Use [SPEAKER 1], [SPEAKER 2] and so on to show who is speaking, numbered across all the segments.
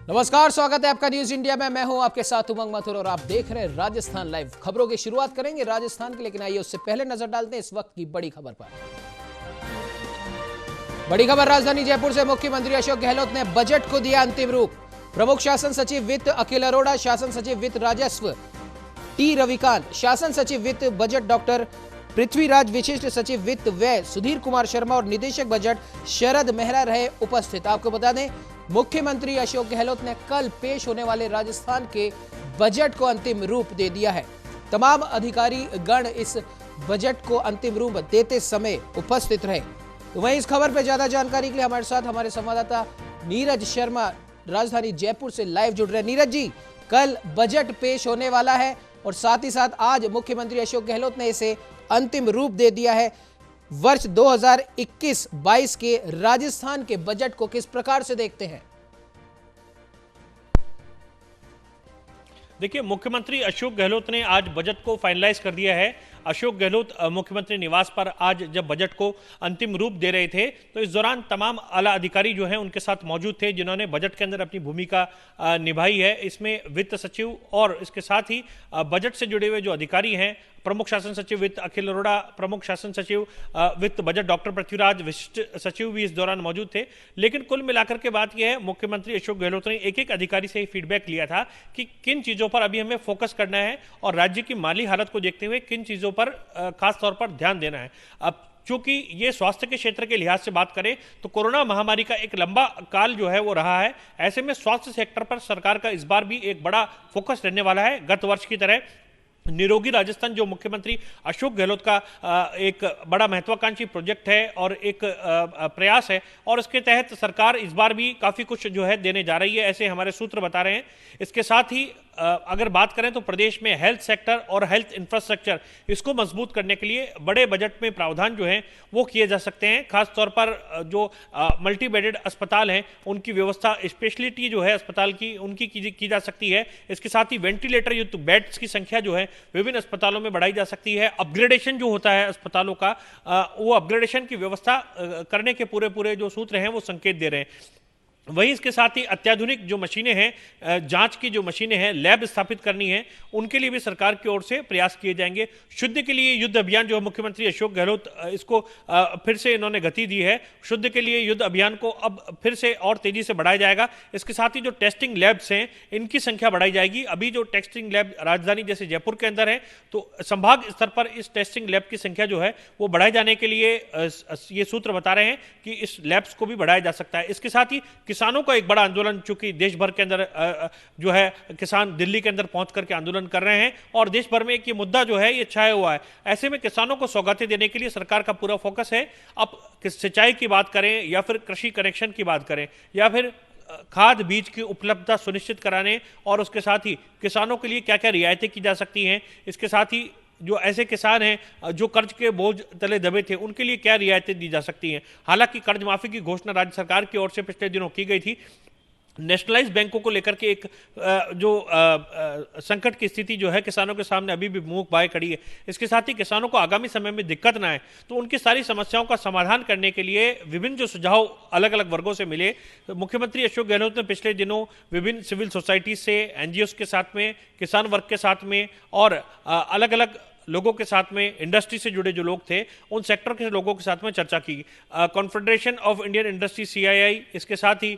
[SPEAKER 1] नमस्कार, स्वागत है आपका न्यूज इंडिया में। मैं हूं आपके साथ उमंग मथुर और आप देख रहे हैं राजस्थान लाइव। खबरों की शुरुआत करेंगे राजस्थान की, लेकिन आइए उससे पहले नजर डालते हैं इस वक्त की बड़ी खबर पर। बड़ी खबर राजधानी जयपुर से। मुख्यमंत्री अशोक गहलोत ने बजट को दिया अंतिम रूप। प्रमुख शासन सचिव वित्त अखिल अरोड़ा, शासन सचिव वित्त राजस्व टी रविकांत, शासन सचिव वित्त बजट डॉक्टर पृथ्वीराज, विशिष्ट सचिव वित्त व्यय सुधीर कुमार शर्मा और निदेशक बजट शरद मेहरा रहे उपस्थित। आपको बता दें, मुख्यमंत्री अशोक गहलोत ने कल पेश होने वाले राजस्थान के बजट को अंतिम रूप दे दिया है। तमाम अधिकारी गण इस बजट को अंतिम रूप देते समय उपस्थित रहे। तो वहीं इस खबर पर ज्यादा जानकारी के लिए हमारे साथ हमारे संवाददाता नीरज शर्मा राजधानी जयपुर से लाइव जुड़ रहे हैं। नीरज जी, कल बजट पेश होने वाला है और साथ ही साथ आज मुख्यमंत्री अशोक गहलोत ने इसे अंतिम रूप दे दिया है। वर्ष 2021-22 के राजस्थान के बजट को किस प्रकार से देखते हैं?
[SPEAKER 2] देखिए, मुख्यमंत्री अशोक गहलोत ने आज बजट को फाइनलाइज कर दिया है। अशोक गहलोत मुख्यमंत्री निवास पर आज जब बजट को अंतिम रूप दे रहे थे तो इस दौरान तमाम आला अधिकारी जो हैं उनके साथ मौजूद थे, जिन्होंने बजट के अंदर अपनी भूमिका निभाई है। इसमें वित्त सचिव और इसके साथ ही बजट से जुड़े हुए जो अधिकारी हैं, प्रमुख शासन सचिव वित्त अखिल अरोड़ा, प्रमुख शासन सचिव वित्त बजट डॉक्टर पृथ्वीराज, विशिष्ट सचिव भी इस दौरान मौजूद थे। लेकिन कुल मिलाकर के बात यह है, मुख्यमंत्री अशोक गहलोत ने एक एक अधिकारी से फीडबैक लिया था कि किन चीज़ों पर अभी हमें फोकस करना है और राज्य की माली हालत को देखते हुए किन चीज़ों पर खास तौर पर ध्यान देना है। अब चूंकि ये स्वास्थ्य के क्षेत्र के लिहाज से बात करें तो कोरोना महामारी का एक लंबा काल जो है वो रहा है। ऐसे में स्वास्थ्य सेक्टर पर सरकार का इस बार भी एक बड़ा फोकस रहने वाला है। गत वर्ष की तरह निरोगी राजस्थान जो मुख्यमंत्री अशोक गहलोत का एक बड़ा महत्वाकांक्षी प्रोजेक्ट है और एक प्रयास है, और इसके तहत सरकार इस बार भी काफ़ी कुछ जो है देने जा रही है, ऐसे हमारे सूत्र बता रहे हैं। इसके साथ ही अगर बात करें तो प्रदेश में हेल्थ सेक्टर और हेल्थ इंफ्रास्ट्रक्चर इसको मजबूत करने के लिए बड़े बजट में प्रावधान जो हैं वो किए जा सकते हैं। खास तौर पर जो मल्टी बेडेड अस्पताल हैं उनकी व्यवस्था, स्पेशलिटी जो है अस्पताल की उनकी की जा सकती है। इसके साथ ही वेंटिलेटर युक्त बेड्स की संख्या जो है विभिन्न अस्पतालों में बढ़ाई जा सकती है। अपग्रेडेशन जो होता है अस्पतालों का, वो अपग्रेडेशन की व्यवस्था करने के पूरे जो सूत्र हैं वो संकेत दे रहे हैं। वहीं इसके साथ ही अत्याधुनिक जो मशीनें हैं, जांच की जो मशीनें हैं, लैब स्थापित करनी है, उनके लिए भी सरकार की ओर से प्रयास किए जाएंगे। शुद्ध के लिए युद्ध अभियान जो मुख्यमंत्री अशोक गहलोत इसको फिर से इन्होंने गति दी है। शुद्ध के लिए युद्ध अभियान को अब फिर से और तेजी से बढ़ाया जाएगा। इसके साथ ही जो टेस्टिंग लैब्स हैं इनकी संख्या बढ़ाई जाएगी। अभी जो टेस्टिंग लैब राजधानी जैसे जयपुर के अंदर है, तो संभाग स्तर पर इस टेस्टिंग लैब की संख्या जो है वो बढ़ाए जाने के लिए ये सूत्र बता रहे हैं कि इस लैब्स को भी बढ़ाया जा सकता है। इसके साथ ही किसानों का एक बड़ा आंदोलन, चूंकि देश भर के अंदर जो है किसान दिल्ली के अंदर पहुंच करके आंदोलन कर रहे हैं और देश भर में एक ये मुद्दा जो है ये छाया हुआ है। ऐसे में किसानों को सौगातें देने के लिए सरकार का पूरा फोकस है। अब सिंचाई की बात करें या फिर कृषि कनेक्शन की बात करें या फिर खाद बीज की उपलब्धता सुनिश्चित कराने, और उसके साथ ही किसानों के लिए क्या क्या रियायतें की जा सकती हैं, इसके साथ ही जो ऐसे किसान हैं जो कर्ज के बोझ तले दबे थे उनके लिए क्या रियायतें दी जा सकती हैं। हालांकि कर्ज माफी की घोषणा राज्य सरकार की ओर से पिछले दिनों की गई थी। नेशनलाइज बैंकों को लेकर के एक जो संकट की स्थिति जो है किसानों के सामने अभी भी मुंह बाए खड़ी है। इसके साथ ही किसानों को आगामी समय में दिक्कत ना आए तो उनकी सारी समस्याओं का समाधान करने के लिए विभिन्न जो सुझाव अलग अलग वर्गों से मिले, तो मुख्यमंत्री अशोक गहलोत ने पिछले दिनों विभिन्न सिविल सोसाइटी से, एनजीओ के साथ में, किसान वर्ग के साथ में और अलग अलग लोगों के साथ में, इंडस्ट्री से जुड़े जो लोग थे उन सेक्टर के लोगों के साथ में चर्चा की। Confederation of Indian industry CII, इसके साथ ही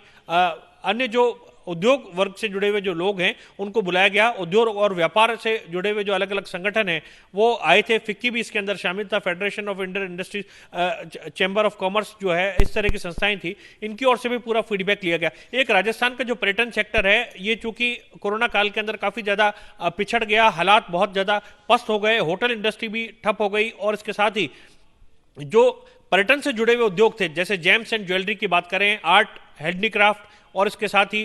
[SPEAKER 2] अन्य जो उद्योग वर्ग से जुड़े हुए जो लोग हैं उनको बुलाया गया। उद्योग और व्यापार से जुड़े हुए जो अलग अलग संगठन हैं वो आए थे। फिक्की भी इसके अंदर शामिल था, federation of Indian industry, chamber of commerce जो है, इस तरह की संस्थाएं थी। इनकी ओर से भी पूरा फीडबैक लिया गया। एक राजस्थान का जो पर्यटन सेक्टर है ये चूंकि कोरोना काल के अंदर काफ़ी ज़्यादा पिछड़ गया, हालात बहुत ज़्यादा पस्त हो गए, होटल इंडस्ट्री भी ठप हो गई, और इसके साथ ही जो पर्यटन से जुड़े हुए उद्योग थे जैसे जेम्स एंड ज्वेलरी की बात करें, आर्ट, हैंडीक्राफ्ट और इसके साथ ही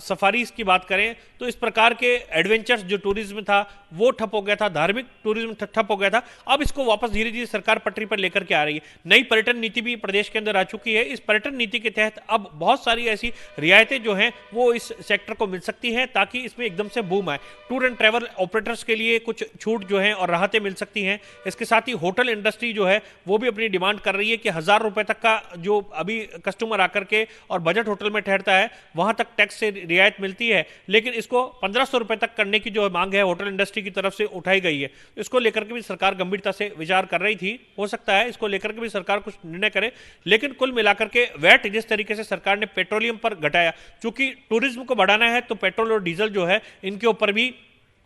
[SPEAKER 2] सफारीज की बात करें, तो इस प्रकार के एडवेंचर्स जो टूरिज्म था वो ठप हो गया था, धार्मिक टूरिज्म ठप हो गया था। अब इसको वापस धीरे धीरे सरकार पटरी पर लेकर के आ रही है। नई पर्यटन नीति भी प्रदेश के अंदर आ चुकी है। इस पर्यटन नीति के तहत अब बहुत सारी ऐसी रियायतें जो हैं वो इस सेक्टर को मिल सकती हैं, ताकि इसमें एकदम से बूम आए। टूर एंड ट्रैवल ऑपरेटर्स के लिए कुछ छूट जो है और राहतें मिल सकती हैं। इसके साथ ही होटल इंडस्ट्री जो है वो भी अपनी डिमांड कर रही है कि 1000 रुपए तक का जो अभी कस्टमर आकर के और बजट होटल में ठहरता है वहां तक टैक्स से रियायत मिलती है, लेकिन इसको 1500 रुपए तक करने की जो मांग है होटल इंडस्ट्री की तरफ से उठाई गई है। इसको लेकर के भी सरकार गंभीरता से विचार कर रही थी। हो सकता है इसको लेकर के भी सरकार कुछ निर्णय करे, लेकिन कुल मिलाकर के वैट जिस तरीके से सरकार ने पेट्रोलियम पर घटाया, चूंकि टूरिज्म को बढ़ाना है तो पेट्रोल और डीजल जो है इनके ऊपर भी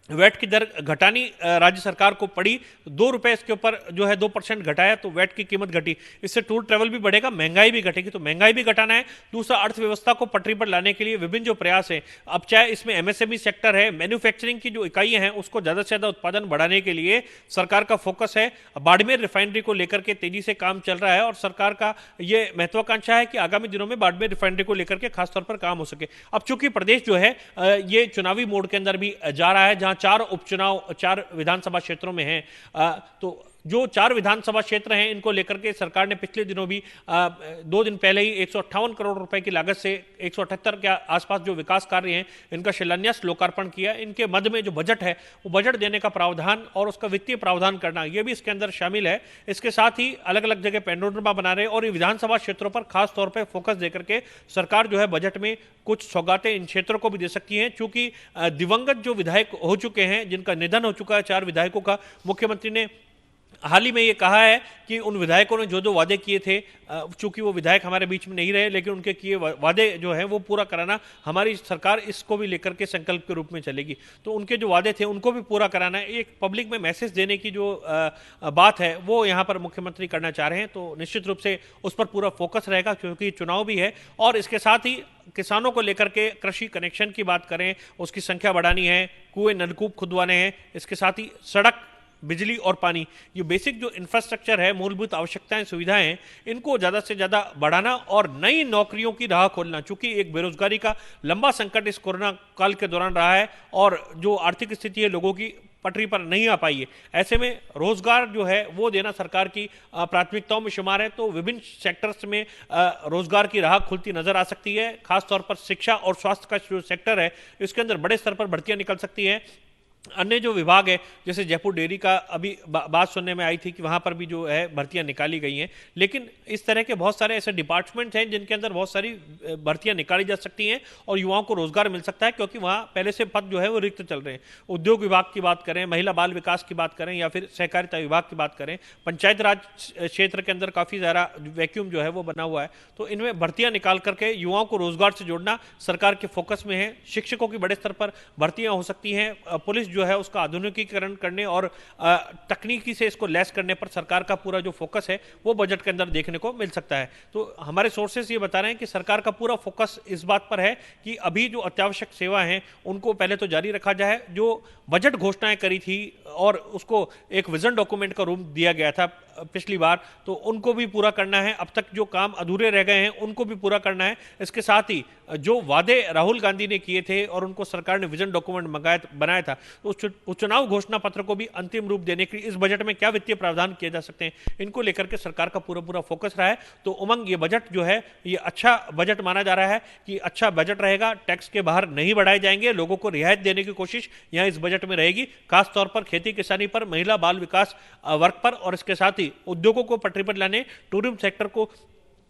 [SPEAKER 2] वैट की दर घटानी राज्य सरकार को पड़ी। 2 रुपए इसके ऊपर जो है 2% घटाया तो वैट की कीमत घटी। इससे टूर ट्रैवल भी बढ़ेगा, महंगाई भी घटेगी, तो महंगाई भी घटाना है। दूसरा, अर्थव्यवस्था को पटरी पर लाने के लिए विभिन्न जो प्रयास हैं, अब चाहे इसमें एमएसएमई सेक्टर है, मैन्युफैक्चरिंग की जो इकाइयां हैं उसको ज्यादा से ज्यादा उत्पादन बढ़ाने के लिए सरकार का फोकस है। बाड़मेर रिफाइनरी को लेकर के तेजी से काम चल रहा है और सरकार का यह महत्वाकांक्षा है कि आगामी दिनों में बाड़मेर रिफाइनरी को लेकर के खासतौर पर काम हो सके। अब चूंकि प्रदेश जो है ये चुनावी मोड के अंदर भी जा रहा है, जहां 4 उपचुनाव 4 विधानसभा क्षेत्रों में हैं, तो जो 4 विधानसभा क्षेत्र हैं इनको लेकर के सरकार ने पिछले दिनों भी 2 दिन पहले ही 158 करोड़ रुपए की लागत से 178 के आसपास जो विकास कार्य हैं इनका शिलान्यास लोकार्पण किया। इनके मद में जो बजट है वो बजट देने का प्रावधान और उसका वित्तीय प्रावधान करना ये भी इसके अंदर शामिल है। इसके साथ ही अलग अलग जगह पेनोरमा बना रहे और विधानसभा क्षेत्रों पर खास तौर पर फोकस देकर के सरकार जो है बजट में कुछ सौगातें इन क्षेत्रों को भी दे सकती हैं। चूंकि दिवंगत जो विधायक हो चुके हैं, जिनका निधन हो चुका है 4 विधायकों का, मुख्यमंत्री ने हाल ही में ये कहा है कि उन विधायकों ने जो जो वादे किए थे, चूंकि वो विधायक हमारे बीच में नहीं रहे, लेकिन उनके किए वादे जो हैं वो पूरा कराना, हमारी सरकार इसको भी लेकर के संकल्प के रूप में चलेगी। तो उनके जो वादे थे उनको भी पूरा कराना है। एक पब्लिक में मैसेज देने की जो बात है वो यहाँ पर मुख्यमंत्री करना चाह रहे हैं, तो निश्चित रूप से उस पर पूरा फोकस रहेगा, क्योंकि चुनाव भी है। और इसके साथ ही किसानों को लेकर के कृषि कनेक्शन की बात करें, उसकी संख्या बढ़ानी है, कुएं नलकूप खुदवाने हैं, इसके साथ ही सड़क, बिजली और पानी, ये बेसिक जो इंफ्रास्ट्रक्चर है, मूलभूत आवश्यकताएं, सुविधाएं हैं, इनको ज़्यादा से ज़्यादा बढ़ाना और नई नौकरियों की राह खोलना। चूंकि एक बेरोजगारी का लंबा संकट इस कोरोना काल के दौरान रहा है और जो आर्थिक स्थिति है लोगों की पटरी पर नहीं आ पाई है, ऐसे में रोजगार जो है वो देना सरकार की प्राथमिकताओं में शुमार है। तो विभिन्न सेक्टर्स में रोजगार की राह खुलती नजर आ सकती है। खासतौर पर शिक्षा और स्वास्थ्य का जो सेक्टर है इसके अंदर बड़े स्तर पर भर्तियां निकल सकती हैं। अन्य जो विभाग है, जैसे जयपुर डेयरी का अभी बात सुनने में आई थी कि वहां पर भी जो है भर्तियां निकाली गई हैं, लेकिन इस तरह के बहुत सारे ऐसे डिपार्टमेंट हैं जिनके अंदर बहुत सारी भर्तियां निकाली जा सकती हैं और युवाओं को रोजगार मिल सकता है, क्योंकि वहां पहले से पद जो है वो रिक्त चल रहे हैं। उद्योग विभाग की बात करें, महिला बाल विकास की बात करें या फिर सहकारिता विभाग की बात करें, पंचायत राज क्षेत्र के अंदर काफी ज्यादा वैक्यूम जो है वो बना हुआ है। तो इनमें भर्तियां निकाल करके युवाओं को रोजगार से जोड़ना सरकार के फोकस में है। शिक्षकों की बड़े स्तर पर भर्तियां हो सकती हैं। पुलिस जो है उसका आधुनिकीकरण करने और तकनीकी से इसको लैस करने पर सरकार का पूरा जो फोकस है वो बजट के अंदर देखने को मिल सकता है। तो हमारे सोर्सेस ये बता रहे हैं कि सरकार का पूरा फोकस इस बात पर है कि अभी जो अत्यावश्यक सेवा हैं उनको पहले तो जारी रखा जाए। जो बजट घोषणाएं करी थी और उसको एक विजन डॉक्यूमेंट का रूप दिया गया था पिछली बार, तो उनको भी पूरा करना है। अब तक जो काम अधूरे रह गए हैं उनको भी पूरा करना है। इसके साथ ही जो वादे राहुल गांधी ने किए थे और उनको सरकार ने विजन डॉक्यूमेंट बनाया था, तो उस चुनाव घोषणा पत्र को भी अंतिम रूप देने के लिए इस बजट में क्या वित्तीय प्रावधान किए जा सकते हैं, इनको लेकर के सरकार का पूरा फोकस रहा है। तो उमंग, ये बजट जो है ये अच्छा बजट माना जा रहा है कि अच्छा बजट रहेगा, टैक्स के बाहर नहीं बढ़ाए जाएंगे, लोगों को रियायत देने की कोशिश यहाँ इस बजट में रहेगी, खासतौर पर खेती किसानी पर, महिला बाल विकास वर्ग पर, और इसके साथ ही उद्योगों को पटरी पर लाने, टूरिज्म सेक्टर को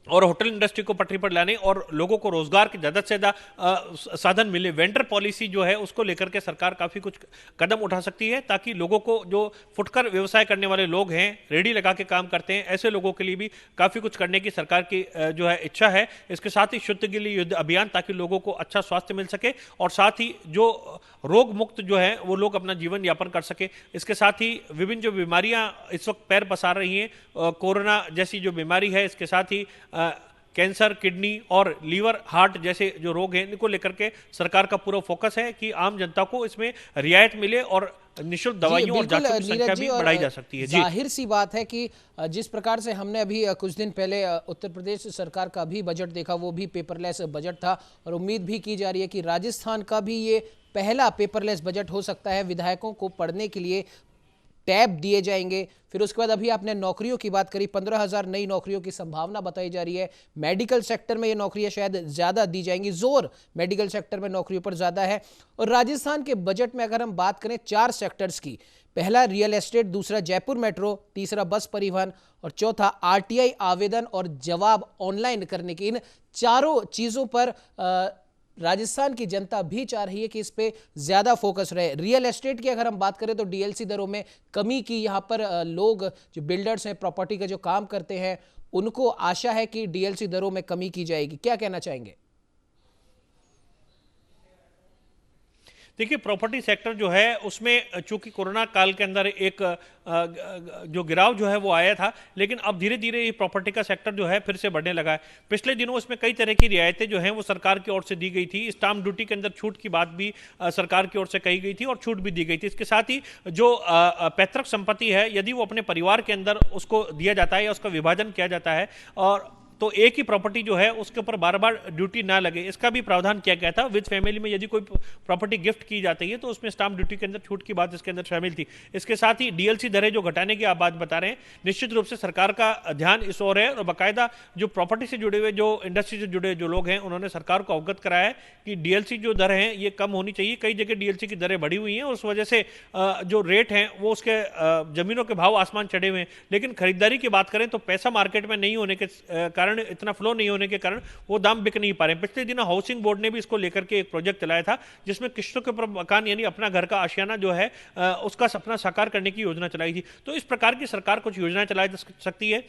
[SPEAKER 2] और होटल इंडस्ट्री को पटरी पर लाने और लोगों को रोजगार के ज्यादा से ज्यादा साधन मिले। वेंडर पॉलिसी जो है उसको लेकर के सरकार काफी कुछ कदम उठा सकती है, ताकि लोगों को, जो फुटकर व्यवसाय करने वाले लोग हैं, रेडी लगा के काम करते हैं, ऐसे लोगों के लिए भी काफी कुछ करने की सरकार की जो है इच्छा है। इसके साथ ही शुद्ध के लिए युद्ध अभियान, ताकि लोगों को अच्छा स्वास्थ्य मिल सके और साथ ही जो रोग मुक्त जो है वो लोग अपना जीवन यापन कर सके। इसके साथ ही विभिन्न जो बीमारियां इस वक्त पैर पसार रही हैं, कोरोना जैसी जो बीमारी है, इसके साथ ही कैंसर, किडनी और लीवर, हार्ट जैसे जो रोग हैं, इनको लेकर के सरकार का पूरा फोकस है कि आम जनता को इसमें रियायत मिले और निःशुल्क दवाइयों और जांचों की संख्या भी बढ़ाई जा सकती है।
[SPEAKER 1] जाहिर सी बात है कि जिस प्रकार से हमने अभी कुछ दिन पहले उत्तर प्रदेश सरकार का भी बजट देखा, वो भी पेपरलेस बजट था और उम्मीद भी की जा रही है कि राजस्थान का भी ये पहला पेपरलेस बजट हो सकता है। विधायकों को पढ़ने के लिए टैब दिए जाएंगे। फिर उसके बाद अभी आपने नौकरियों की बात करी, 15,000 नई नौकरियों की संभावना बताई जा रही है। मेडिकल सेक्टर में ये नौकरियां शायद ज्यादा दी जाएंगी, जोर मेडिकल सेक्टर में नौकरियों पर ज्यादा है। और राजस्थान के बजट में अगर हम बात करें 4 सेक्टर्स की, पहला रियल एस्टेट, दूसरा जयपुर मेट्रो, तीसरा बस परिवहन और चौथा आरटीआई आवेदन और जवाब ऑनलाइन करने की, इन चारों चीजों पर राजस्थान की जनता भी चाह रही है कि इस पे ज्यादा फोकस रहे। रियल एस्टेट की अगर हम बात करें तो डीएलसी दरों में कमी की, यहां पर लोग जो बिल्डर्स हैं, प्रॉपर्टी का जो काम करते हैं, उनको आशा है कि डीएलसी दरों में कमी की जाएगी। क्या कहना चाहेंगे?
[SPEAKER 2] देखिए, प्रॉपर्टी सेक्टर जो है उसमें चूंकि कोरोना काल के अंदर एक जो गिराव जो है वो आया था, लेकिन अब धीरे धीरे ये प्रॉपर्टी का सेक्टर जो है फिर से बढ़ने लगा है। पिछले दिनों इसमें कई तरह की रियायतें जो हैं वो सरकार की ओर से दी गई थी। स्टाम्प ड्यूटी के अंदर छूट की बात भी सरकार की ओर से कही गई थी और छूट भी दी गई थी। इसके साथ ही जो पैतृक संपत्ति है, यदि वो अपने परिवार के अंदर उसको दिया जाता है या उसका विभाजन किया जाता है, और तो एक ही प्रॉपर्टी जो है उसके ऊपर बार बार ड्यूटी ना लगे, इसका भी प्रावधान किया गया था। विद फैमिली में यदि कोई प्रॉपर्टी गिफ्ट की जाती है तो उसमें स्टाम्प ड्यूटी के अंदर छूट की बात इसके अंदर शामिल थी। इसके साथ ही डीएलसी दरें जो घटाने की आप बात बता रहे हैं, निश्चित रूप से सरकार का ध्यान इस ओर है और बाकायदा जो प्रॉपर्टी से जुड़े हुए, जो इंडस्ट्री से जुड़े जो लोग हैं, उन्होंने सरकार को अवगत कराया है कि डीएलसी जो दर हैं ये कम होनी चाहिए। कई जगह डीएलसी की दरें बढ़ी हुई हैं, उस वजह से जो रेट हैं वो उसके जमीनों के भाव आसमान चढ़े हुए हैं। लेकिन खरीदारी की बात करें तो पैसा मार्केट में नहीं होने के कारण, इतना फ्लो नहीं होने के कारण वो दाम बिक नहीं पा रहे हैं। पिछले दिनों हाउसिंग बोर्ड ने भी इसको लेकर के एक प्रोजेक्ट चलाया था, जिसमें किस्तों के ऊपर मकान यानी अपना घर का आशियाना जो है उसका सपना साकार करने की योजना चलाई थी। तो इस प्रकार की सरकार कुछ योजनाएं चला सकती है,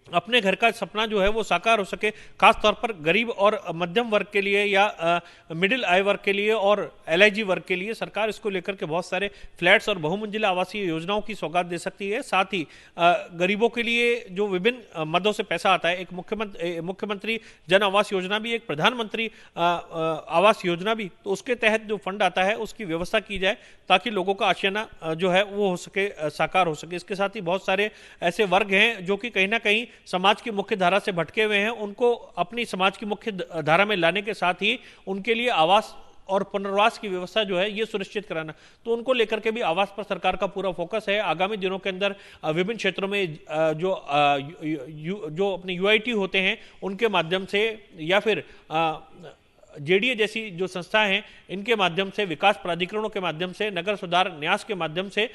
[SPEAKER 2] अपने घर का सपना जो है वो साकार हो सके, खास तौर पर गरीब और मध्यम वर्ग के लिए या मिडिल आय वर्ग के लिए और एलआईजी वर्ग के लिए सरकार इसको लेकर के बहुत सारे फ्लैट्स और बहुमंजिला आवासीय योजनाओं की सौगात दे सकती है। साथ ही गरीबों के लिए जो विभिन्न मदों से पैसा आता है, एक मुख्यमंत्री जन आवास योजना भी, एक प्रधानमंत्री आवास योजना भी, तो उसके तहत जो फंड आता है उसकी व्यवस्था की जाए ताकि लोगों का आशियाना जो है वो हो सके, साकार हो सके। इसके साथ ही बहुत सारे ऐसे वर्ग हैं जो कि कहीं ना कहीं समाज की मुख्य धारा से भटके हुए हैं, उनको अपनी समाज की मुख्य धारा में लाने के साथ ही उनके लिए आवास और पुनर्वास की व्यवस्था जो है ये सुनिश्चित कराना, तो उनको लेकर के भी आवास पर सरकार का पूरा फोकस है। आगामी दिनों के अंदर विभिन्न क्षेत्रों में जो अपने यूआईटी होते हैं उनके माध्यम से या फिर जेडीए जैसी जो संस्थाएं हैं इनके माध्यम से, विकास प्राधिकरणों के माध्यम से, नगर सुधार न्यास के माध्यम से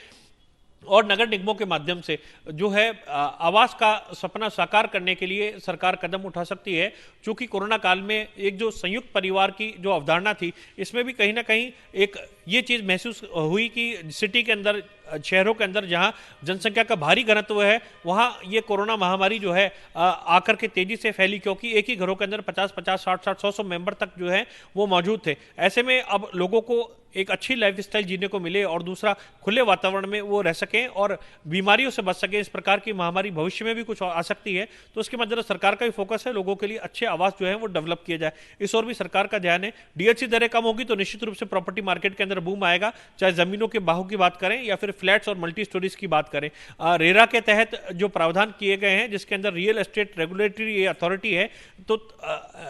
[SPEAKER 2] और नगर निगमों के माध्यम से जो है आवास का सपना साकार करने के लिए सरकार कदम उठा सकती है। चूंकि कोरोना काल में एक जो संयुक्त परिवार की जो अवधारणा थी, इसमें भी कहीं ना कहीं एक ये चीज़ महसूस हुई कि सिटी के अंदर, शहरों के अंदर जहां जनसंख्या का भारी घनत्व है, वहां ये कोरोना महामारी जो है आकर के तेजी से फैली, क्योंकि एक ही घरों के अंदर 50-50, 60-60, 100-100 मेंबर तक जो है वो मौजूद थे। ऐसे में अब लोगों को एक अच्छी लाइफस्टाइल जीने को मिले और दूसरा खुले वातावरण में वो रह सकें और बीमारियों से बच सकें। इस प्रकार की महामारी भविष्य में भी कुछ आ सकती है, तो उसके मद्देनजर सरकार का भी फोकस है लोगों के लिए अच्छे आवास जो है वो डेवलप किए जाए, इस ओर भी सरकार का ध्यान है। डीएलसी दरें कम होगी तो निश्चित रूप से प्रॉपर्टी मार्केट के अंदर बूम आएगा, चाहे जमीनों के बाहू की बात करें या फिर फ्लैट्स और मल्टी स्टोरीज की बात करें। रेरा के तहत जो प्रावधान किए गए हैं, जिसके अंदर रियल एस्टेट रेगुलेटरी अथॉरिटी है, तो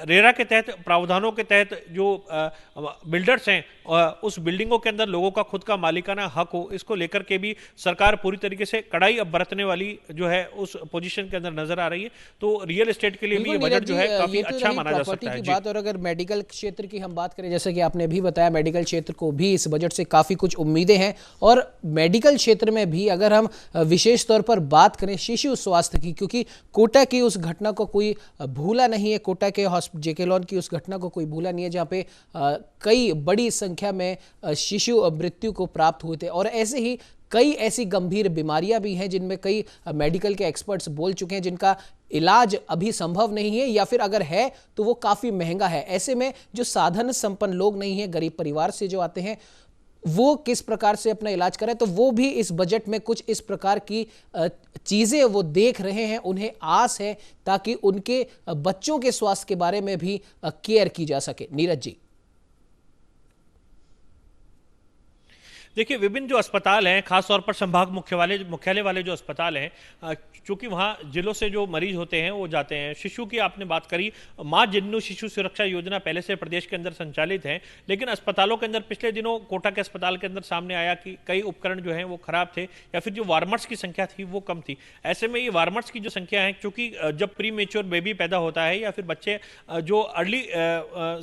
[SPEAKER 2] रेरा के तहत प्रावधानों के तहत जो बिल्डर्स हैं उस बिल्डिंगों के अंदर लोगों का खुद का मालिकाना हक हो, इसको लेकर के भी सरकार पूरी तरीके से कड़ाई अब बरतने वाली जो है उस पोजीशन के अंदर नजर आ रही है। तो रियल एस्टेट के लिए भी ये बजट जो है काफी अच्छा माना जा सकता है।
[SPEAKER 1] बात, और अगर मेडिकल क्षेत्र की हम बात करें, जैसे कि आपने भी बताया, मेडिकल क्षेत्र को भी इस बजट से काफी कुछ उम्मीदें हैं। और मेडिकल क्षेत्र में भी अगर हम विशेष तौर पर बात करें शिशु स्वास्थ्य की, क्योंकि कोटा की उस घटना को कोई भूला नहीं है, कोटा के जेके लॉन की उस घटना को कोई भूला नहीं है, जहाँ पे कई बड़ी संख्या में शिशु मृत्यु को प्राप्त हुए थे। और ऐसे ही कई ऐसी गंभीर बीमारियां भी हैं जिनमें कई मेडिकल के एक्सपर्ट्स बोल चुके हैं जिनका इलाज अभी संभव नहीं है, या फिर अगर है तो वो काफी महंगा है। ऐसे में जो साधन संपन्न लोग नहीं है, गरीब परिवार से जो आते हैं, वो किस प्रकार से अपना इलाज करें, तो वो भी इस बजट में कुछ इस प्रकार की चीजें वो देख रहे हैं। उन्हें आस है ताकि उनके बच्चों के स्वास्थ्य के बारे में भी केयर की जा सके। नीरज जी।
[SPEAKER 2] देखिए, विभिन्न जो अस्पताल हैं, खासतौर पर संभाग मुख्यालय वाले जो अस्पताल हैं, चूंकि वहाँ जिलों से जो मरीज होते हैं वो जाते हैं। शिशु की आपने बात करी, माँ जन्नू शिशु सुरक्षा योजना पहले से प्रदेश के अंदर संचालित है, लेकिन अस्पतालों के अंदर पिछले दिनों कोटा के अस्पताल के अंदर सामने आया कि कई उपकरण जो हैं वो खराब थे, या फिर जो वार्मर्स की संख्या थी वो कम थी। ऐसे में ये वार्मर्स की जो संख्या है, क्योंकि जब प्री मेच्योर बेबी पैदा होता है या फिर बच्चे जो अर्ली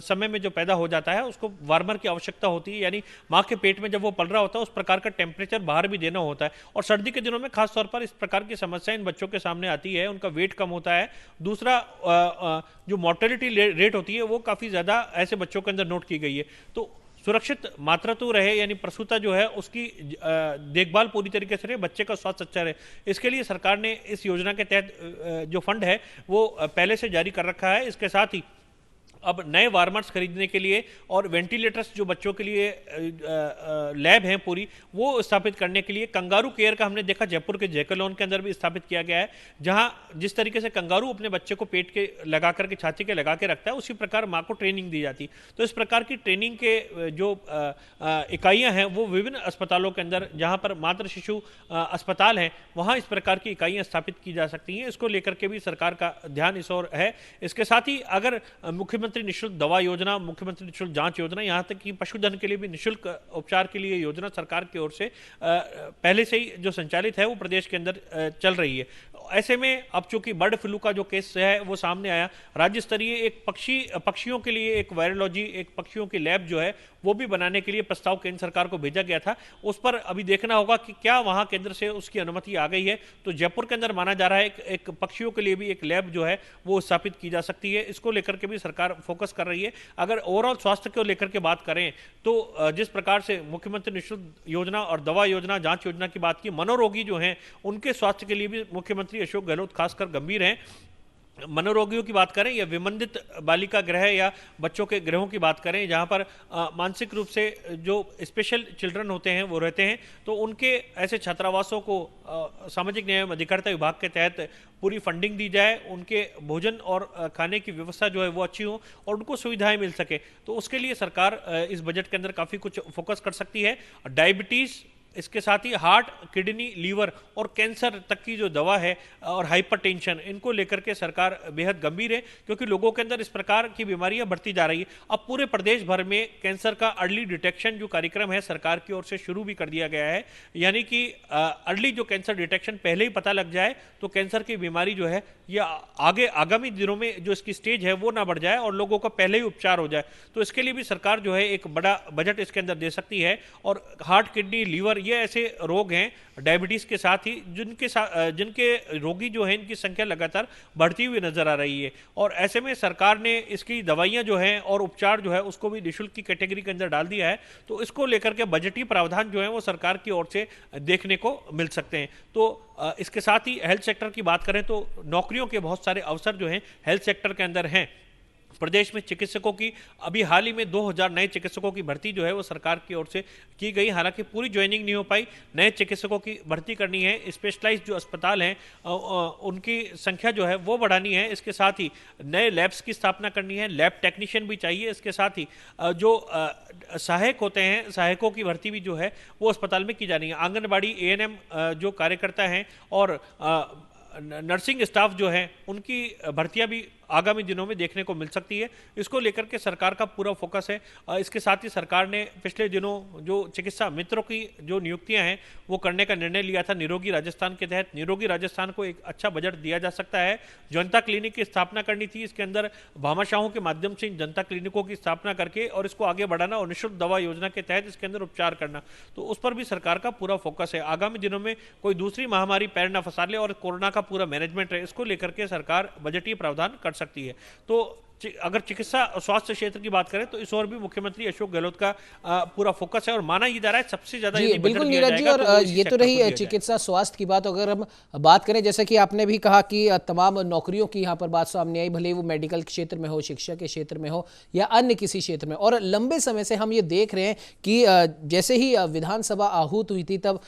[SPEAKER 2] समय में जो पैदा हो जाता है, उसको वार्मर की आवश्यकता होती है, यानी माँ के पेट में जब वो पल रहा होता है उस प्रकार का टेम्परेचर बाहर भी देना होता है। और सर्दी के दिनों में खासतौर पर इस प्रकार की समस्या इन बच्चों के सामने आती है, उनका वेट कम होता है। दूसरा, जो मॉर्टेलिटी रेट होती है वो काफ़ी ज़्यादा ऐसे बच्चों के अंदर नोट की गई है। तो सुरक्षित मातृत्व रहे, यानी प्रसूता जो है उसकी देखभाल पूरी तरीके से रहे, बच्चे का स्वास्थ्य अच्छा रहे, इसके लिए सरकार ने इस योजना के तहत जो फंड है वो पहले से जारी कर रखा है। इसके साथ ही अब नए वार्मर्स खरीदने के लिए और वेंटिलेटर्स जो बच्चों के लिए लैब हैं पूरी, वो स्थापित करने के लिए कंगारू केयर का हमने देखा जयपुर के जैकलॉन के अंदर भी स्थापित किया गया है, जहां जिस तरीके से कंगारू अपने बच्चे को पेट के लगा करके, छाती के लगा के रखता है, उसी प्रकार माँ को ट्रेनिंग दी जाती। तो इस प्रकार की ट्रेनिंग के जो इकाइयाँ हैं वो विभिन्न अस्पतालों के अंदर, जहाँ पर मातृ शिशु अस्पताल हैं, वहाँ इस प्रकार की इकाइयाँ स्थापित की जा सकती हैं। इसको लेकर के भी सरकार का ध्यान इस ओर है। इसके साथ ही अगर मुख्यमंत्री निःशुल्क दवा योजना, मुख्यमंत्री निःशुल्क जांच योजना, यहां तक कि पशुधन के लिए भी निःशुल्क उपचार के लिए योजना सरकार की ओर से पहले से ही जो संचालित है वो प्रदेश के अंदर चल रही है। ऐसे में अब चूंकि बर्ड फ्लू का जो केस है वो सामने आया, राज्य स्तरीय एक पक्षियों के लिए एक वायरोलॉजी, एक पक्षियों की लैब जो है वो भी बनाने के लिए प्रस्ताव केंद्र सरकार को भेजा गया था। उस पर अभी देखना होगा कि क्या वहां केंद्र से उसकी अनुमति आ गई है। तो जयपुर के अंदर माना जा रहा है एक पक्षियों के लिए भी एक लैब जो है वो स्थापित की जा सकती है। इसको लेकर के भी सरकार फोकस कर रही है। अगर ओवरऑल स्वास्थ्य को लेकर के बात करें तो जिस प्रकार से मुख्यमंत्री निःशुल्क योजना और दवा योजना, जांच योजना की बात की, मनोरोगी जो हैं उनके स्वास्थ्य के लिए भी मुख्यमंत्री अशोक गहलोत खासकर गंभीर हैं। मनोरोगियों की बात करें या विमंदित बालिका गृह या बच्चों के गृहों की बात करें, जहां पर मानसिक रूप से जो स्पेशल चिल्ड्रन होते हैं वो रहते हैं, तो उनके ऐसे छात्रावासों को सामाजिक न्याय एवं अधिकारिता विभाग के तहत पूरी फंडिंग दी जाए, उनके भोजन और खाने की व्यवस्था जो है वो अच्छी हो और उनको सुविधाएं मिल सके। तो उसके लिए सरकार इस बजट के अंदर काफ़ी कुछ फोकस कर सकती है। डायबिटीज़, इसके साथ ही हार्ट, किडनी, लीवर और कैंसर तक की जो दवा है और हाइपरटेंशन, इनको लेकर के सरकार बेहद गंभीर है, क्योंकि लोगों के अंदर इस प्रकार की बीमारियां बढ़ती जा रही है। अब पूरे प्रदेश भर में कैंसर का अर्ली डिटेक्शन जो कार्यक्रम है सरकार की ओर से शुरू भी कर दिया गया है, यानी कि अर्ली जो कैंसर डिटेक्शन पहले ही पता लग जाए तो कैंसर की बीमारी जो है ये आगे आगामी दिनों में जो इसकी स्टेज है वो ना बढ़ जाए और लोगों का पहले ही उपचार हो जाए। तो इसके लिए भी सरकार जो है एक बड़ा बजट इसके अंदर दे सकती है। और हार्ट, किडनी, लीवर, ये ऐसे रोग हैं डायबिटीज के साथ ही जिनके रोगी जो हैं इनकी संख्या लगातार बढ़ती हुई नजर आ रही है। और ऐसे में सरकार ने इसकी दवाइयां जो हैं और उपचार जो है उसको भी निःशुल्क की कैटेगरी के अंदर डाल दिया है। तो इसको लेकर के बजटीय प्रावधान जो है वो सरकार की ओर से देखने को मिल सकते हैं। तो इसके साथ ही हेल्थ सेक्टर की बात करें तो नौकरियों के बहुत सारे अवसर जो हैं हेल्थ सेक्टर के अंदर हैं। प्रदेश में चिकित्सकों की अभी हाल ही में 2000 नए चिकित्सकों की भर्ती जो है वो सरकार की ओर से की गई, हालांकि पूरी ज्वाइनिंग नहीं हो पाई। नए चिकित्सकों की भर्ती करनी है, स्पेशलाइज्ड जो अस्पताल हैं उनकी संख्या जो है वो बढ़ानी है। इसके साथ ही नए लैब्स की स्थापना करनी है, लैब टेक्नीशियन भी चाहिए। इसके साथ ही जो सहायक होते हैं, सहायकों की भर्ती भी जो है वो अस्पताल में की जानी है। आंगनबाड़ी, ANM जो कार्यकर्ता हैं और नर्सिंग स्टाफ जो है उनकी भर्तियां भी आगामी दिनों में देखने को मिल सकती है। इसको लेकर के सरकार का पूरा फोकस है। इसके साथ ही सरकार ने पिछले दिनों जो चिकित्सा मित्रों की जो नियुक्तियां हैं वो करने का निर्णय लिया था निरोगी राजस्थान के तहत। निरोगी राजस्थान को एक अच्छा बजट दिया जा सकता है। जनता क्लिनिक की स्थापना करनी थी, इसके अंदर भामाशाहों के माध्यम से जनता क्लिनिकों की स्थापना करके और इसको आगे बढ़ाना और निःशुल्क दवा योजना के तहत इसके अंदर उपचार करना, तो उस पर भी सरकार का पूरा फोकस है। आगामी दिनों में कोई दूसरी महामारी पैर न फंसा ले और कोरोना का पूरा मैनेजमेंट है, इसको लेकर के सरकार बजटीय प्रावधान कर सकती है। तो अगर चिकित्सा और स्वास्थ्य क्षेत्र की बात करें तो इस ओर भी मुख्यमंत्री अशोक गहलोत का पूरा फोकस है और माना ये जा रहा है सबसे ज्यादा
[SPEAKER 1] जी बिल्कुल नीरज जी। और ये तो रही चिकित्सा स्वास्थ्य की बात। अगर हम बात करें, जैसे कि आपने भी कहा कि तमाम नौकरियों की यहाँ पर बात सामने आई, भले वो मेडिकल क्षेत्र में हो, शिक्षा के क्षेत्र में हो या अन्य किसी क्षेत्र में। और लंबे समय से हम ये देख रहे हैं कि जैसे ही विधानसभा आहूत हुई थी तब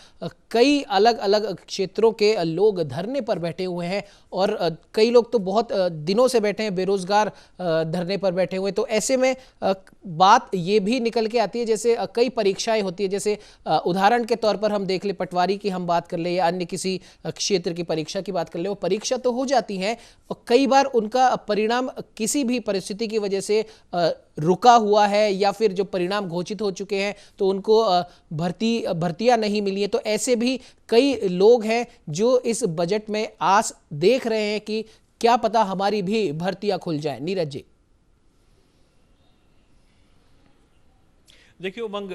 [SPEAKER 1] कई अलग अलग क्षेत्रों के लोग धरने पर बैठे हुए हैं और कई लोग तो बहुत दिनों से बैठे हैं, बेरोजगार धरने पर बैठे हुए। तो ऐसे में बात ये भी निकल के आती है, जैसे कई परीक्षाएं होती है, जैसे उदाहरण के तौर पर हम देख ले, पटवारी की हम बात कर ले या अन्य किसी क्षेत्र की परीक्षा की बात कर ले, वो परीक्षा तो हो जाती है और कई बार उनका परिणाम किसी भी परिस्थिति की वजह से रुका हुआ है या फिर जो परिणाम घोषित हो चुके हैं तो उनको भर्तियां नहीं मिली है। तो ऐसे भी कई लोग हैं जो इस बजट में आस देख रहे हैं कि क्या पता हमारी भी भर्तियां खुल जाए। नीरज जी,
[SPEAKER 2] देखिए उमंग,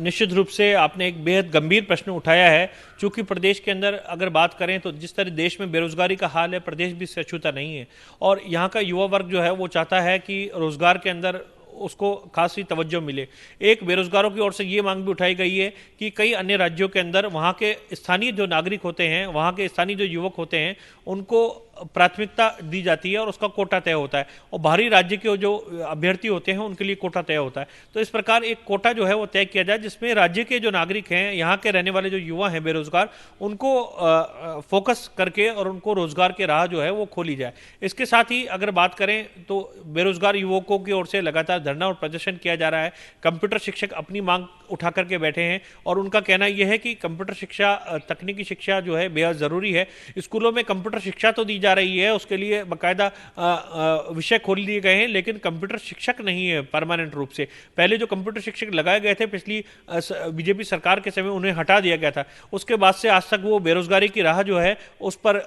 [SPEAKER 2] निश्चित रूप से आपने एक बेहद गंभीर प्रश्न उठाया है। चूंकि प्रदेश के अंदर अगर बात करें तो जिस तरह देश में बेरोजगारी का हाल है, प्रदेश भी इससे अछूता नहीं है और यहाँ का युवा वर्ग जो है वो चाहता है कि रोजगार के अंदर उसको खासी तवज्जो मिले। एक बेरोजगारों की ओर से ये मांग भी उठाई गई है कि कई अन्य राज्यों के अंदर वहाँ के स्थानीय जो नागरिक होते हैं, वहाँ के स्थानीय जो युवक होते हैं, उनको प्राथमिकता दी जाती है और उसका कोटा तय होता है और बाहरी राज्य के जो अभ्यर्थी होते हैं उनके लिए कोटा तय होता है। तो इस प्रकार एक कोटा जो है वो तय किया जाए जिसमें राज्य के जो नागरिक हैं, यहाँ के रहने वाले जो युवा हैं बेरोजगार, उनको फोकस करके और उनको रोजगार की राह जो है वो खोली जाए। इसके साथ ही अगर बात करें तो बेरोजगार युवकों की ओर से लगातार धरना और प्रदर्शन किया जा रहा है। कंप्यूटर शिक्षक अपनी मांग उठा करके बैठे हैं और उनका कहना यह है कि कंप्यूटर शिक्षा, तकनीकी शिक्षा जो है बेहद जरूरी है। स्कूलों में कंप्यूटर शिक्षा तो दी जा रही है, उसके लिए बाकायदा विषय खोल दिए गए हैं, लेकिन कंप्यूटर शिक्षक नहीं है परमानेंट रूप से। पहले जो कंप्यूटर शिक्षक लगाए गए थे पिछली बीजेपी सरकार के समय, उन्हें हटा दिया गया था। उसके बाद से आज तक वो बेरोजगारी की राह जो है उस पर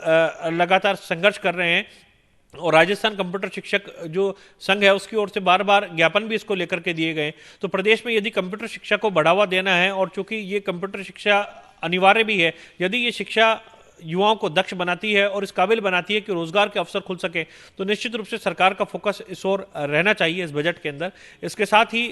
[SPEAKER 2] लगातार संघर्ष कर रहे हैं और राजस्थान कंप्यूटर शिक्षक जो संघ है उसकी ओर से बार बार ज्ञापन भी इसको लेकर के दिए गए। तो प्रदेश में यदि कंप्यूटर शिक्षा को बढ़ावा देना है और चूंकि ये कंप्यूटर शिक्षा अनिवार्य भी है, यदि ये शिक्षा युवाओं को दक्ष बनाती है और इस काबिल बनाती है कि रोजगार के अवसर खुल सके, तो निश्चित रूप से सरकार का फोकस इस ओर रहना चाहिए इस बजट के अंदर। इसके साथ ही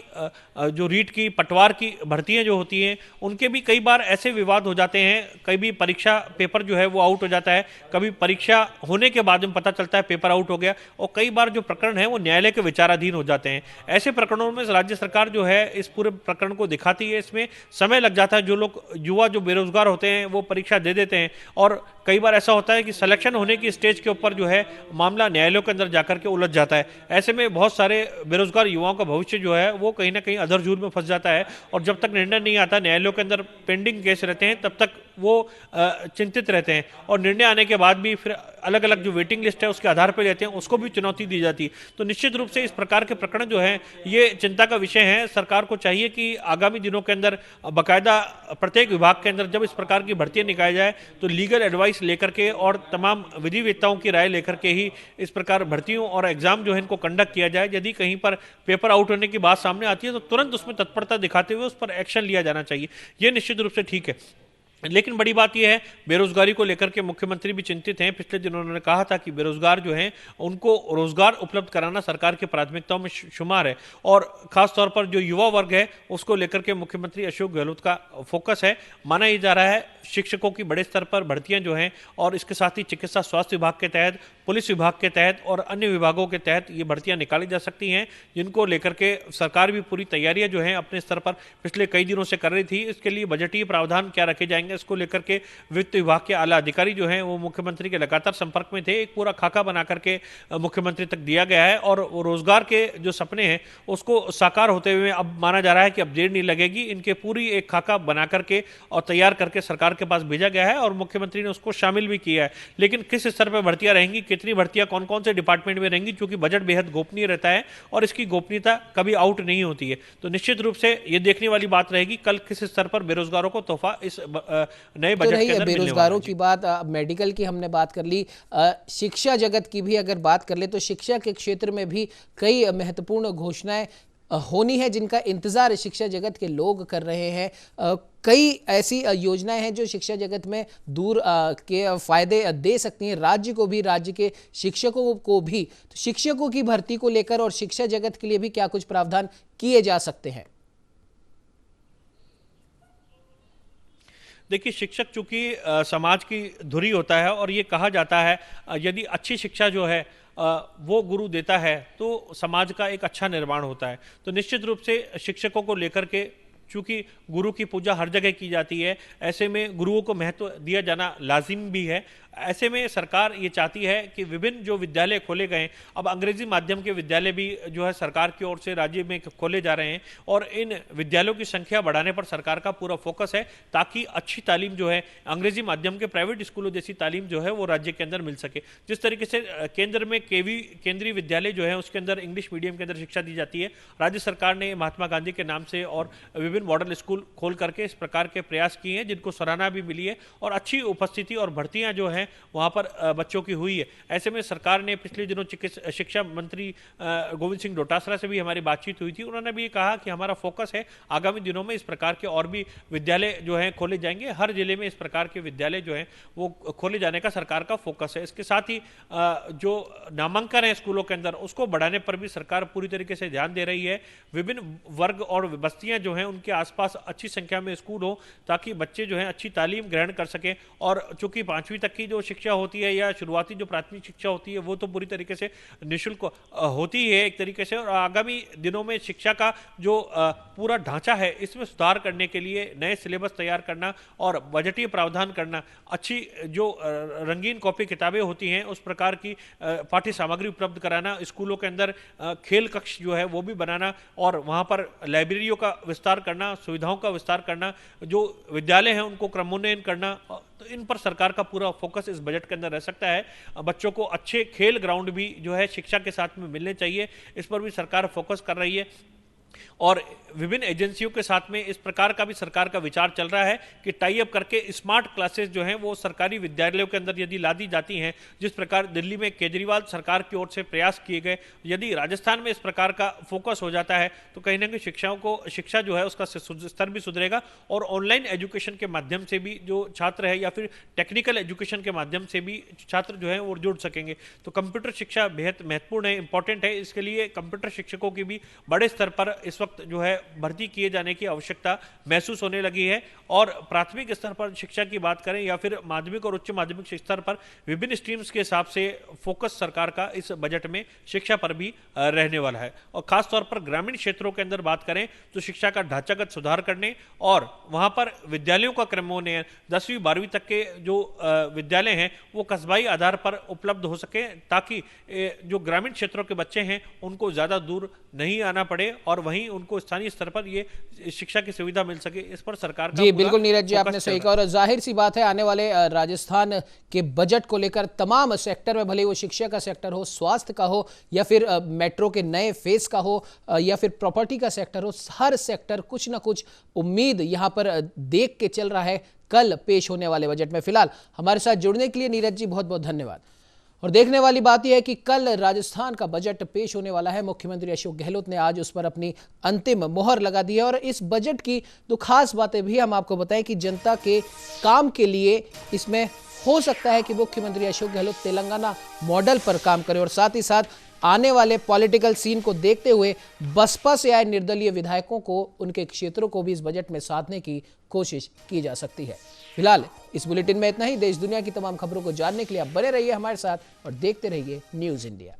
[SPEAKER 2] जो रीट की, पटवार की भर्तियां जो होती हैं उनके भी कई बार ऐसे विवाद हो जाते हैं, कभी पेपर पेपर जो है वो आउट हो जाता है, कभी परीक्षा होने के बाद में पता चलता है पेपर आउट हो गया, और कई बार जो प्रकरण है वो न्यायालय के विचाराधीन हो जाते हैं। ऐसे प्रकरणों में राज्य सरकार जो है इस पूरे प्रकरण को दिखाती है, इसमें समय लग जाता है। जो लोग युवा जो बेरोजगार होते हैं वो परीक्षा दे देते हैं और कई बार ऐसा होता है कि सिलेक्शन होने की स्टेज के ऊपर जो है मामला न्यायालयों के अंदर जाकर के उलझ जाता है। ऐसे में बहुत सारे बेरोजगार युवाओं का भविष्य जो है वो कहीं ना कहीं अधरजूर में फंस जाता है और जब तक निर्णय नहीं आता, न्यायालयों के अंदर पेंडिंग केस रहते हैं, तब तक वो चिंतित रहते हैं और निर्णय आने के बाद भी फिर अलग अलग जो वेटिंग लिस्ट है उसके आधार पर रहते हैं, उसको भी चुनौती दी जाती है। तो निश्चित रूप से इस प्रकार के प्रकरण जो है ये चिंता का विषय है। सरकार को चाहिए कि आगामी दिनों के अंदर बाकायदा प्रत्येक विभाग के अंदर जब इस प्रकार की भर्तियां निकाली जाए तो लीगल एडवाइस लेकर के और तमाम विधिवेत्ताओं की राय लेकर के ही इस प्रकार भर्तियों और एग्जाम जो है इनको कंडक्ट किया जाए। यदि कहीं पर पेपर आउट होने की बात सामने आती है तो तुरंत उसमें तत्परता दिखाते हुए उस पर एक्शन लिया जाना चाहिए। यह निश्चित रूप से ठीक है। लेकिन बड़ी बात यह है, बेरोजगारी को लेकर के मुख्यमंत्री भी चिंतित हैं। पिछले दिनों उन्होंने कहा था कि बेरोजगार जो हैं उनको रोजगार उपलब्ध कराना सरकार की प्राथमिकताओं में शुमार है और खासतौर पर जो युवा वर्ग है उसको लेकर के मुख्यमंत्री अशोक गहलोत का फोकस है। माना यह जा रहा है शिक्षकों की बड़े स्तर पर भर्तियां जो हैं और इसके साथ ही चिकित्सा स्वास्थ्य विभाग के तहत, पुलिस विभाग के तहत और अन्य विभागों के तहत ये भर्तियां निकाली जा सकती हैं, जिनको लेकर के सरकार भी पूरी तैयारियां जो हैं अपने स्तर पर पिछले कई दिनों से कर रही थी। इसके लिए बजटीय प्रावधान क्या रखे जाएंगे, इसको लेकर के वित्त विभाग के आला अधिकारी जो हैं वो मुख्यमंत्री के लगातार संपर्क में थे। एक पूरा खाका बना करके मुख्यमंत्री तक दिया गया है और रोजगार के जो सपने हैं उसको साकार होते हुए अब माना जा रहा है कि अब देर नहीं लगेगी। इनके पूरी एक खाका बना करके और तैयार करके सरकार के पास भेजा गया है और मुख्यमंत्री ने उसको शामिल भी किया है। लेकिन किस स्तर पर भर्तियां रहेंगी, कितनी भर्तियां कौन कौन से डिपार्टमेंट में रहेंगी, क्योंकि बजट बेहद गोपनीय रहता है और इसकी गोपनीयता कभी आउट नहीं होती है। तो निश्चित रूप से यह देखने वाली बात रहेगी कल किस स्तर पर बेरोजगारों को तोहफा इस नए बजट के अंदर
[SPEAKER 1] बेरोजगारों की बात, मेडिकल की हमने बात कर ली, शिक्षा जगत की भी अगर बात कर ले तो शिक्षा के क्षेत्र में भी कई महत्वपूर्ण घोषणाएं होनी है जिनका इंतजार शिक्षा जगत के लोग कर रहे हैं। कई ऐसी योजनाएं हैं जो शिक्षा जगत में दूर के फायदे दे सकती हैं राज्य को भी, राज्य के शिक्षकों को भी। तो शिक्षकों की भर्ती को लेकर और शिक्षा जगत के लिए भी क्या कुछ प्रावधान किए जा सकते हैं?
[SPEAKER 2] देखिए, शिक्षक चूंकि समाज की धुरी होता है और ये कहा जाता है यदि अच्छी शिक्षा जो है वो गुरु देता है तो समाज का एक अच्छा निर्माण होता है। तो निश्चित रूप से शिक्षकों को लेकर के चूंकि गुरु की पूजा हर जगह की जाती है, ऐसे में गुरुओं को महत्व दिया जाना लाजिम भी है। ऐसे में सरकार ये चाहती है कि विभिन्न जो विद्यालय खोले गए, अब अंग्रेजी माध्यम के विद्यालय भी जो है सरकार की ओर से राज्य में खोले जा रहे हैं और इन विद्यालयों की संख्या बढ़ाने पर सरकार का पूरा फोकस है, ताकि अच्छी तालीम जो है अंग्रेजी माध्यम के प्राइवेट स्कूलों जैसी तालीम जो है वो राज्य के अंदर मिल सके। जिस तरीके से केंद्र में केंद्रीय विद्यालय जो है उसके अंदर इंग्लिश मीडियम के अंदर शिक्षा दी जाती है, राज्य सरकार ने महात्मा गांधी के नाम से और विभिन्न मॉडल स्कूल खोल करके इस प्रकार के प्रयास किए हैं, जिनको सराहना भी मिली है और अच्छी उपस्थिति और भर्तियां जो हैं वहां पर बच्चों की हुई है। ऐसे में सरकार ने पिछले दिनों शिक्षा मंत्री गोविंद सिंह डोटासरा से भी हमारी बातचीत हुई थी, उन्होंने भी कहा कि हमारा फोकस है आगामी दिनों में इस प्रकार के और भी विद्यालय जो हैं खोले जाएंगे, हर जिले में इस प्रकार के विद्यालय जो हैं वो खोले जाने का सरकार का फोकस है। इसके साथ ही जो नामांकन है स्कूलों के अंदर उसको बढ़ाने पर भी सरकार पूरी तरीके से ध्यान दे रही है। विभिन्न वर्ग और बस्तियां जो हैं उनके आसपास अच्छी संख्या में स्कूल हो, ताकि बच्चे जो हैं अच्छी तालीम ग्रहण कर सकें। और चूंकि 5वीं तक की जो शिक्षा होती है या शुरुआती जो प्राथमिक शिक्षा होती है वो तो पूरी तरीके से निःशुल्क होती है एक तरीके से, और आगामी दिनों में शिक्षा का जो पूरा ढांचा है इसमें सुधार करने के लिए नए सिलेबस तैयार करना और बजटीय प्रावधान करना, अच्छी जो रंगीन कॉपी किताबें होती हैं उस प्रकार की पाठ्य सामग्री उपलब्ध कराना, स्कूलों के अंदर खेल कक्ष जो है वो भी बनाना और वहाँ पर लाइब्रेरियों का विस्तार करना, सुविधाओं का विस्तार करना, जो विद्यालय हैं उनको क्रमोन्नयन करना, तो इन पर सरकार का पूरा फोकस इस बजट के अंदर रह सकता है। बच्चों को अच्छे खेल ग्राउंड भी जो है शिक्षा के साथ में मिलने चाहिए, इस पर भी सरकार फोकस कर रही है। और विभिन्न एजेंसियों के साथ में इस प्रकार का भी सरकार का विचार चल रहा है कि टाई अप करके स्मार्ट क्लासेस जो हैं वो सरकारी विद्यालयों के अंदर यदि ला दी जाती हैं, जिस प्रकार दिल्ली में केजरीवाल सरकार की ओर से प्रयास किए गए, यदि राजस्थान में इस प्रकार का फोकस हो जाता है तो कहीं ना कहीं शिक्षा जो है उसका स्तर भी सुधरेगा और ऑनलाइन एजुकेशन के माध्यम से भी जो छात्र है या फिर टेक्निकल एजुकेशन के माध्यम से भी छात्र जो है वो जुड़ सकेंगे। तो कंप्यूटर शिक्षा बेहद महत्वपूर्ण है, इंपॉर्टेंट है। इसके लिए कंप्यूटर शिक्षकों की भी बड़े स्तर पर इस वक्त जो है भर्ती किए जाने की आवश्यकता महसूस होने लगी है। और प्राथमिक स्तर पर शिक्षा की बात करें या फिर माध्यमिक और उच्च माध्यमिक स्तर पर विभिन्न स्ट्रीम्स के हिसाब से फोकस सरकार का इस बजट में शिक्षा पर भी रहने वाला है। और खासतौर पर ग्रामीण क्षेत्रों के अंदर बात करें तो शिक्षा का ढांचागत सुधार करने और वहां पर विद्यालयों का क्रमोन्नयन, 10वीं 12वीं तक के जो विद्यालय हैं वो कस्बाई आधार पर उपलब्ध हो सके, ताकि जो ग्रामीण क्षेत्रों के बच्चे हैं उनको ज्यादा दूर नहीं आना पड़े और वहीं उनको स्थानीय स्तर पर ये शिक्षा की सुविधा मिल सके। इस पर सरकार का
[SPEAKER 1] जी बिल्कुल नीरज जी, आपने सही कहा। और जाहिर सी बात है आने वाले राजस्थान के बजट को लेकर तमाम सेक्टर में, भले वो शिक्षा का सेक्टर हो, स्वास्थ्य का हो या फिर मेट्रो के नए फेज का हो या फिर प्रॉपर्टी का सेक्टर हो, हर सेक्टर कुछ ना कुछ उम्मीद यहां पर देख के चल रहा है कल पेश होने वाले बजट में। फिलहाल हमारे साथ जुड़ने के लिए नीरज जी बहुत बहुत धन्यवाद। और देखने वाली बात यह है कि कल राजस्थान का बजट पेश होने वाला है। मुख्यमंत्री अशोक गहलोत ने आज उस पर अपनी अंतिम मोहर लगा दी है और इस बजट की दो खास बातें भी हम आपको बताएं कि जनता के काम के लिए इसमें हो सकता है कि मुख्यमंत्री अशोक गहलोत तेलंगाना मॉडल पर काम करें और साथ ही साथ आने वाले पॉलिटिकल सीन को देखते हुए बसपा से आए निर्दलीय विधायकों को, उनके क्षेत्रों को भी इस बजट में साधने की कोशिश की जा सकती है। फिलहाल इस बुलेटिन में इतना ही। देश दुनिया की तमाम खबरों को जानने के लिए आप बने रहिए हमारे साथ और देखते रहिए न्यूज़ इंडिया।